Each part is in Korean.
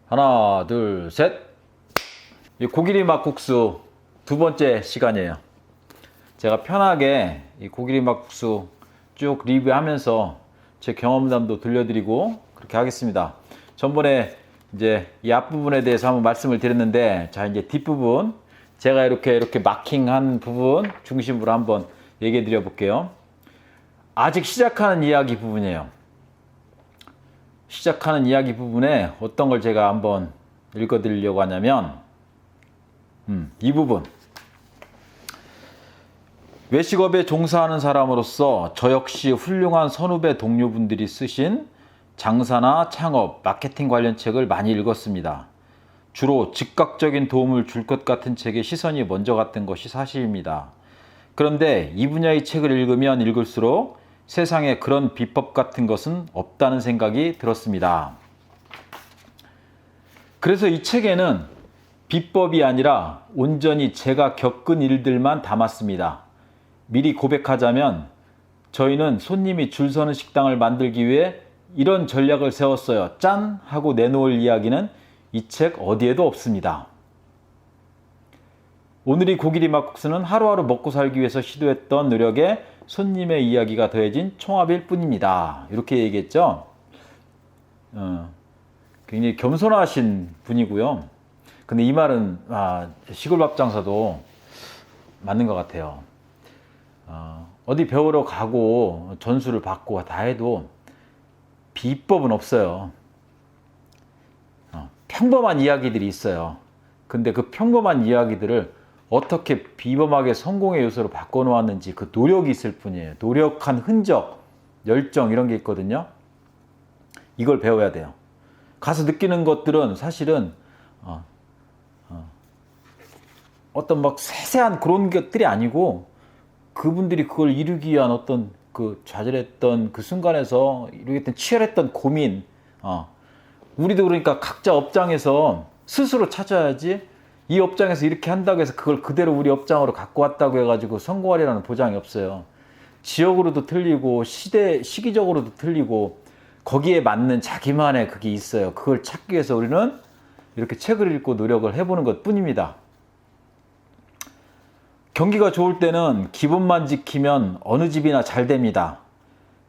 하나, 둘, 셋. 이 고기리 막국수 두 번째 시간이에요. 제가 편하게 이 고기리 막국수 쭉 리뷰하면서 제 경험담도 들려드리고 그렇게 하겠습니다. 전번에 이제 이 앞부분에 대해서 한번 말씀을 드렸는데, 자, 이제 뒷부분, 제가 이렇게 마킹한 부분 중심으로 한번 얘기해 드려 볼게요. 아직 시작하는 이야기 부분이에요. 시작하는 이야기 부분에 어떤 걸 제가 한번 읽어 드리려고 하냐면, 이 부분. 외식업에 종사하는 사람으로서 저 역시 훌륭한 선후배 동료분들이 쓰신 장사나 창업, 마케팅 관련 책을 많이 읽었습니다. 주로 즉각적인 도움을 줄 것 같은 책에 시선이 먼저 갔던 것이 사실입니다. 그런데 이 분야의 책을 읽으면 읽을수록 세상에 그런 비법 같은 것은 없다는 생각이 들었습니다. 그래서 이 책에는 비법이 아니라 온전히 제가 겪은 일들만 담았습니다. 미리 고백하자면 저희는 손님이 줄 서는 식당을 만들기 위해 이런 전략을 세웠어요. 짠! 하고 내놓을 이야기는 이 책 어디에도 없습니다. 오늘의 고기리 막국수는 하루하루 먹고 살기 위해서 시도했던 노력에 손님의 이야기가 더해진 총합일 뿐입니다. 이렇게 얘기했죠. 굉장히 겸손하신 분이고요. 근데 이 말은 시골밥 장사도 맞는 것 같아요. 어디 배우러 가고 전수를 받고 다 해도 비법은 없어요. 평범한 이야기들이 있어요. 근데 그 평범한 이야기들을 어떻게 비범하게 성공의 요소로 바꿔놓았는지 그 노력이 있을 뿐이에요. 노력한 흔적, 열정 이런 게 있거든요. 이걸 배워야 돼요. 가서 느끼는 것들은 사실은 어떤 막 세세한 그런 것들이 아니고 그분들이 그걸 이루기 위한 어떤 그 좌절했던 그 순간에서 이루겠던 치열했던 고민, 우리도 그러니까 각자 업장에서 스스로 찾아야지, 이 업장에서 이렇게 한다고 해서 그걸 그대로 우리 업장으로 갖고 왔다고 해가지고 성공하리라는 보장이 없어요. 지역으로도 틀리고 시기적으로도 틀리고 거기에 맞는 자기만의 그게 있어요. 그걸 찾기 위해서 우리는 이렇게 책을 읽고 노력을 해보는 것 뿐입니다. 경기가 좋을 때는 기본만 지키면 어느 집이나 잘 됩니다.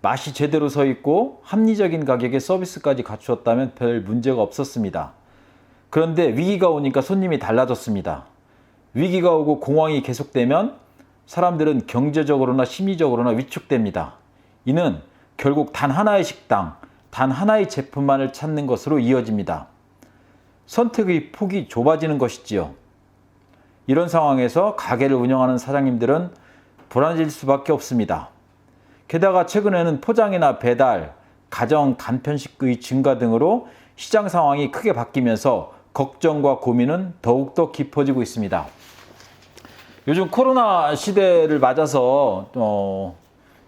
맛이 제대로 서 있고 합리적인 가격에 서비스까지 갖추었다면 별 문제가 없었습니다. 그런데 위기가 오니까 손님이 달라졌습니다. 위기가 오고 공황이 계속되면 사람들은 경제적으로나 심리적으로나 위축됩니다. 이는 결국 단 하나의 식당, 단 하나의 제품만을 찾는 것으로 이어집니다. 선택의 폭이 좁아지는 것이지요. 이런 상황에서 가게를 운영하는 사장님들은 불안해질 수밖에 없습니다. 게다가 최근에는 포장이나 배달, 가정 간편식의 증가 등으로 시장 상황이 크게 바뀌면서 걱정과 고민은 더욱더 깊어지고 있습니다. 요즘 코로나 시대를 맞아서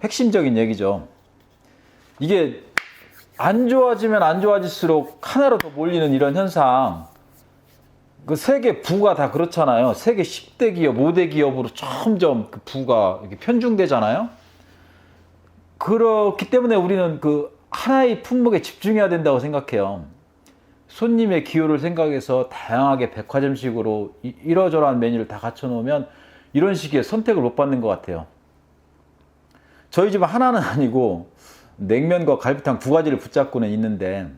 핵심적인 얘기죠. 이게 안 좋아지면 안 좋아질수록 하나로 더 몰리는 이런 현상, 그 세계 부가 다 그렇잖아요. 세계 10대 기업, 5대 기업으로 점점 그 부가 이렇게 편중되잖아요. 그렇기 때문에 우리는 그 하나의 품목에 집중해야 된다고 생각해요. 손님의 기호를 생각해서 다양하게 백화점식으로 이러저러한 메뉴를 다 갖춰놓으면 이런 식의 선택을 못 받는 것 같아요. 저희 집은 하나는 아니고 냉면과 갈비탕 두 가지를 붙잡고는 있는데,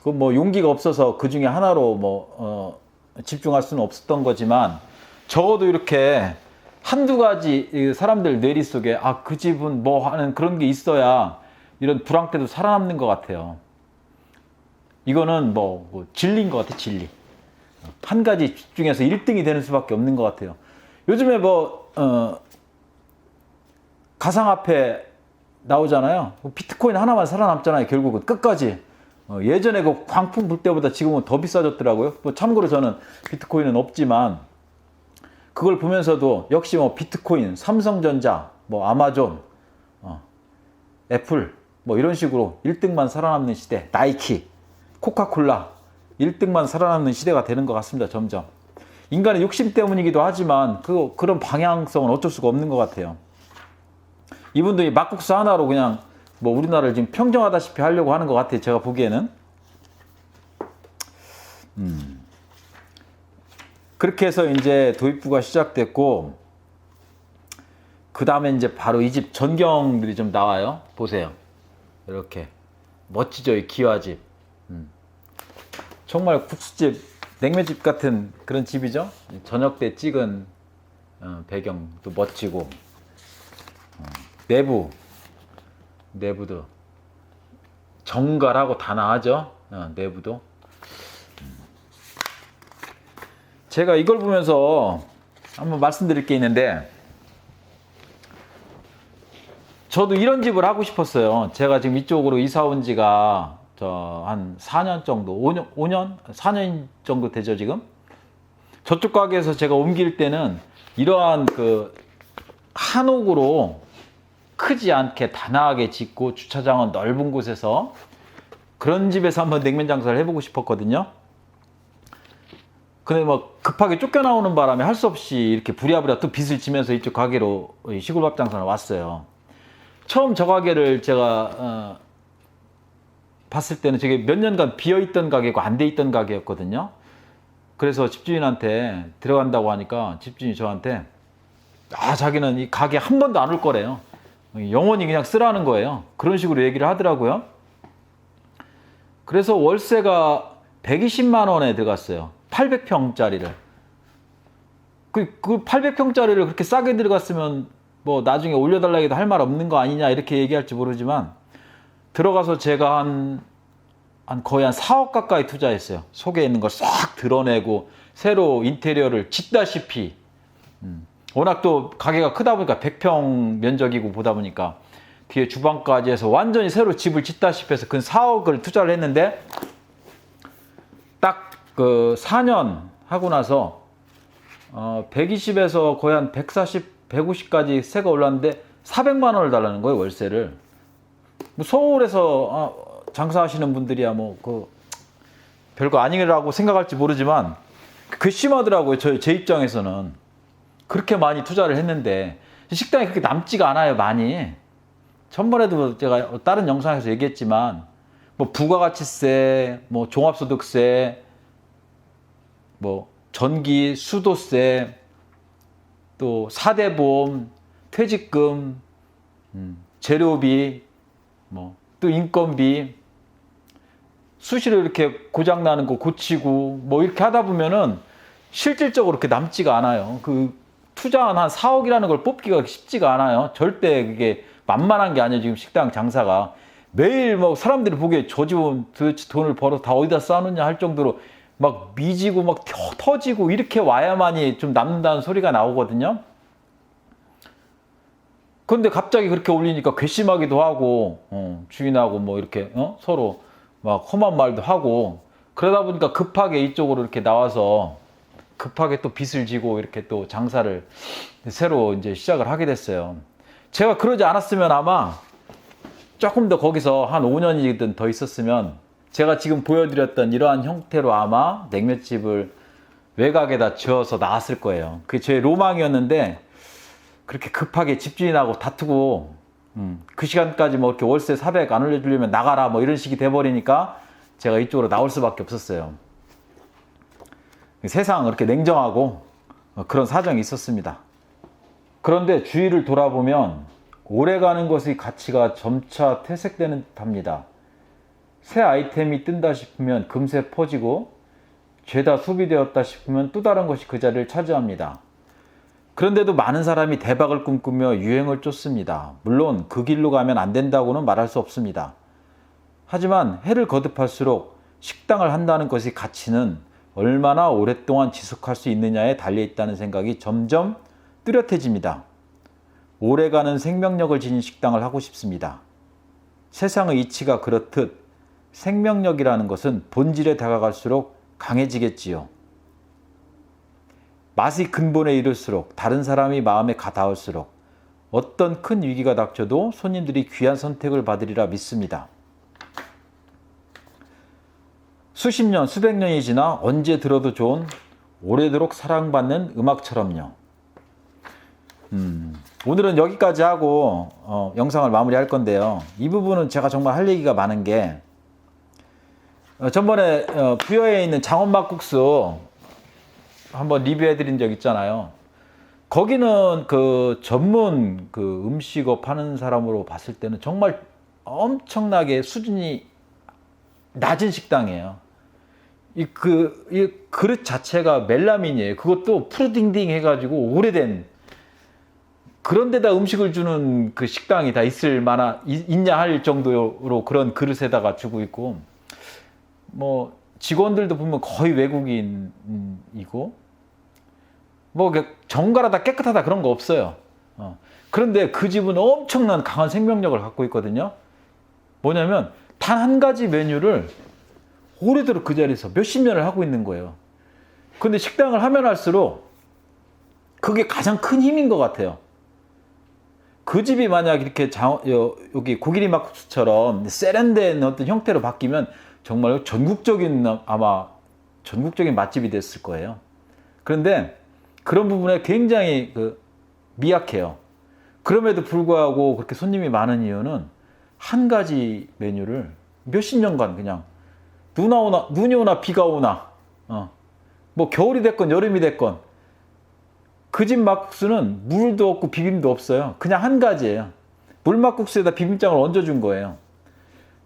그 뭐 용기가 없어서 그 중에 하나로 집중할 수는 없었던 거지만, 적어도 이렇게 한두 가지 사람들 뇌리 속에 그 집은 뭐 하는 그런 게 있어야 이런 불황 때도 살아남는 것 같아요. 이거는 뭐 진리인 것 같아, 진리. 한 가지 집중해서 1등이 되는 수밖에 없는 것 같아요. 요즘에 가상화폐 나오잖아요. 비트코인 하나만 살아남잖아요, 결국은. 끝까지. 예전에 그 광풍 불 때보다 지금은 더 비싸졌더라고요. 참고로 저는 비트코인은 없지만, 그걸 보면서도 역시 비트코인, 삼성전자, 아마존, 애플, 이런 식으로 1등만 살아남는 시대, 나이키, 코카콜라 1등만 살아남는 시대가 되는 것 같습니다. 점점. 인간의 욕심 때문이기도 하지만 그런 방향성은 어쩔 수가 없는 것 같아요. 이분들이 막국수 하나로 그냥 우리나라를 지금 평정하다시피 하려고 하는 것 같아요. 제가 보기에는. 그렇게 해서 이제 도입부가 시작됐고, 그 다음에 이제 바로 이 집 전경들이 좀 나와요. 보세요. 이렇게. 멋지죠, 이 기와집. 정말 국수집, 냉면집 같은 그런 집이죠. 저녁 때 찍은 배경도 멋지고, 내부도 정갈하고 단아하죠. 내부도. 제가 이걸 보면서 한번 말씀드릴 게 있는데, 저도 이런 집을 하고 싶었어요. 제가 지금 이쪽으로 이사 온 지가 한 4년 정도, 5년? 4년 정도 되죠, 지금? 저쪽 가게에서 제가 옮길 때는 이러한 그 한옥으로 크지 않게 단아하게 짓고 주차장은 넓은 곳에서 그런 집에서 한번 냉면 장사를 해보고 싶었거든요. 근데 뭐 급하게 쫓겨나오는 바람에 할 수 없이 이렇게 부랴부랴 또 빚을 지면서 이쪽 가게로 시골밥 장사를 왔어요. 처음 저 가게를 제가 봤을 때는 저게 몇 년간 비어있던 가게고 안 돼 있던 가게였거든요. 그래서 집주인한테 들어간다고 하니까 집주인이 저한테 자기는 이 가게 한 번도 안 올 거래요. 영원히 그냥 쓰라는 거예요. 그런 식으로 얘기를 하더라고요. 그래서 월세가 120만 원에 들어갔어요. 800평짜리를. 그 800평짜리를 그렇게 싸게 들어갔으면 뭐 나중에 올려달라 해도 할 말 없는 거 아니냐 이렇게 얘기할지 모르지만, 들어가서 제가 거의 한 4억 가까이 투자했어요. 속에 있는 걸 싹 드러내고 새로 인테리어를 짓다시피. 워낙 또 가게가 크다 보니까 100평 면적이고 보다 보니까 뒤에 주방까지 해서 완전히 새로 집을 짓다시피 해서 근 4억을 투자를 했는데, 딱 그 4년 하고 나서 120에서 거의 한 140, 150까지 세가 올랐는데 400만 원을 달라는 거예요, 월세를. 뭐 서울에서 장사하시는 분들이야 뭐 그 별거 아니라고 생각할지 모르지만 괘씸하더라고요. 제 입장에서는. 그렇게 많이 투자를 했는데 식당이 그렇게 남지가 않아요, 많이. 전번에도 제가 다른 영상에서 얘기했지만 뭐 부가가치세, 뭐 종합소득세, 뭐 전기, 수도세, 또 4대 보험, 퇴직금, 재료비, 뭐 또 인건비, 수시로 이렇게 고장 나는 거 고치고 뭐 이렇게 하다 보면은 실질적으로 그렇게 남지가 않아요. 그 투자한 한 4억이라는 걸 뽑기가 쉽지가 않아요. 절대 그게 만만한 게 아니에요. 지금 식당 장사가 매일 뭐 사람들이 보기에 저 집은 도대체 돈을 벌어 다 어디다 쌓느냐 할 정도로 막 미지고 막 터지고 이렇게 와야만이 좀 남는다는 소리가 나오거든요. 근데 갑자기 그렇게 올리니까 괘씸하기도 하고 주인하고 뭐 이렇게 서로 막 험한 말도 하고, 그러다 보니까 급하게 이쪽으로 이렇게 나와서 급하게 또 빚을 지고 이렇게 또 장사를 새로 이제 시작을 하게 됐어요. 제가 그러지 않았으면 아마 조금 더 거기서 한 5년이든 더 있었으면 제가 지금 보여드렸던 이러한 형태로 아마 냉면집을 외곽에다 지어서 나왔을 거예요. 그게 제 로망이었는데, 그렇게 급하게 집주인하고 다투고 그 시간까지 뭐 이렇게 월세 400 안 올려주려면 나가라 뭐 이런 식이 돼버리니까 제가 이쪽으로 나올 수밖에 없었어요. 세상 그렇게 냉정하고 그런 사정이 있었습니다. 그런데 주위를 돌아보면 오래가는 것의 가치가 점차 퇴색되는 듯합니다. 새 아이템이 뜬다 싶으면 금세 퍼지고 죄다 소비되었다 싶으면 또 다른 것이 그 자리를 차지합니다. 그런데도 많은 사람이 대박을 꿈꾸며 유행을 쫓습니다. 물론 그 길로 가면 안 된다고는 말할 수 없습니다. 하지만 해를 거듭할수록 식당을 한다는 것의 가치는 얼마나 오랫동안 지속할 수 있느냐에 달려있다는 생각이 점점 뚜렷해집니다. 오래가는 생명력을 지닌 식당을 하고 싶습니다. 세상의 이치가 그렇듯 생명력이라는 것은 본질에 다가갈수록 강해지겠지요. 맛이 근본에 이를수록 다른 사람이 마음에 가닿을수록 어떤 큰 위기가 닥쳐도 손님들이 귀한 선택을 받으리라 믿습니다. 수십 년, 수백 년이 지나 언제 들어도 좋은 오래도록 사랑받는 음악처럼요. 오늘은 여기까지 하고 영상을 마무리할 건데요. 이 부분은 제가 정말 할 얘기가 많은 게 전번에 부여에 있는 장원막국수 한번 리뷰해드린 적 있잖아요. 거기는 그 전문 그 음식업 하는 사람으로 봤을 때는 정말 엄청나게 수준이 낮은 식당이에요. 이 그릇 자체가 멜라민이에요. 그것도 푸르딩딩 해가지고 오래된, 그런데다 음식을 주는 그 식당이 다 있냐 할 정도로 그런 그릇에다가 주고 있고, 뭐 직원들도 보면 거의 외국인이고, 뭐 정갈하다 깨끗하다 그런 거 없어요. 그런데 그 집은 엄청난 강한 생명력을 갖고 있거든요. 뭐냐면 단 한 가지 메뉴를 오래도록 그 자리에서 몇십 년을 하고 있는 거예요. 근데 식당을 하면 할수록 그게 가장 큰 힘인 것 같아요. 그 집이 만약 이렇게 여기 고기리 막국수처럼 세련된 어떤 형태로 바뀌면 정말 아마 전국적인 맛집이 됐을 거예요. 그런데 그런 부분에 굉장히 미약해요. 그럼에도 불구하고 그렇게 손님이 많은 이유는 한 가지 메뉴를 몇십 년간 그냥 눈이 오나 비가 오나, 뭐 겨울이 됐건 여름이 됐건 그 집 막국수는 물도 없고 비빔도 없어요. 그냥 한 가지예요. 물막국수에다 비빔장을 얹어준 거예요.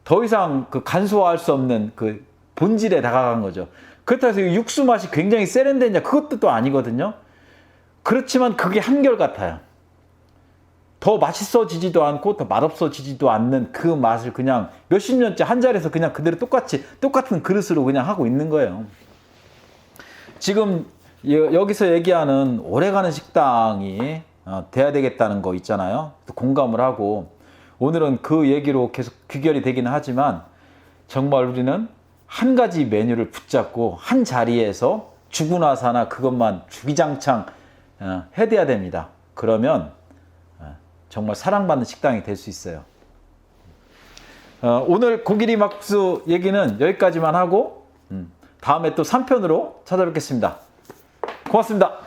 더 이상 그 간소화할 수 없는 그 본질에 다가간 거죠. 그렇다고 해서 육수 맛이 굉장히 세련되냐, 그것도 또 아니거든요. 그렇지만 그게 한결같아요. 더 맛있어지지도 않고 더 맛없어지지도 않는 그 맛을 그냥 몇십 년째 한 자리에서 그냥 그대로 똑같은 그릇으로 그냥 하고 있는 거예요. 지금 여기서 얘기하는 오래가는 식당이 돼야 되겠다는 거 있잖아요. 공감을 하고 오늘은 그 얘기로 계속 귀결이 되기는 하지만, 정말 우리는 한 가지 메뉴를 붙잡고 한 자리에서 죽으나 사나 그것만 주기장창 해대야 됩니다. 그러면 정말 사랑받는 식당이 될 수 있어요. 오늘 고기리 막국수 얘기는 여기까지만 하고 다음에 또 3편으로 찾아뵙겠습니다. 고맙습니다.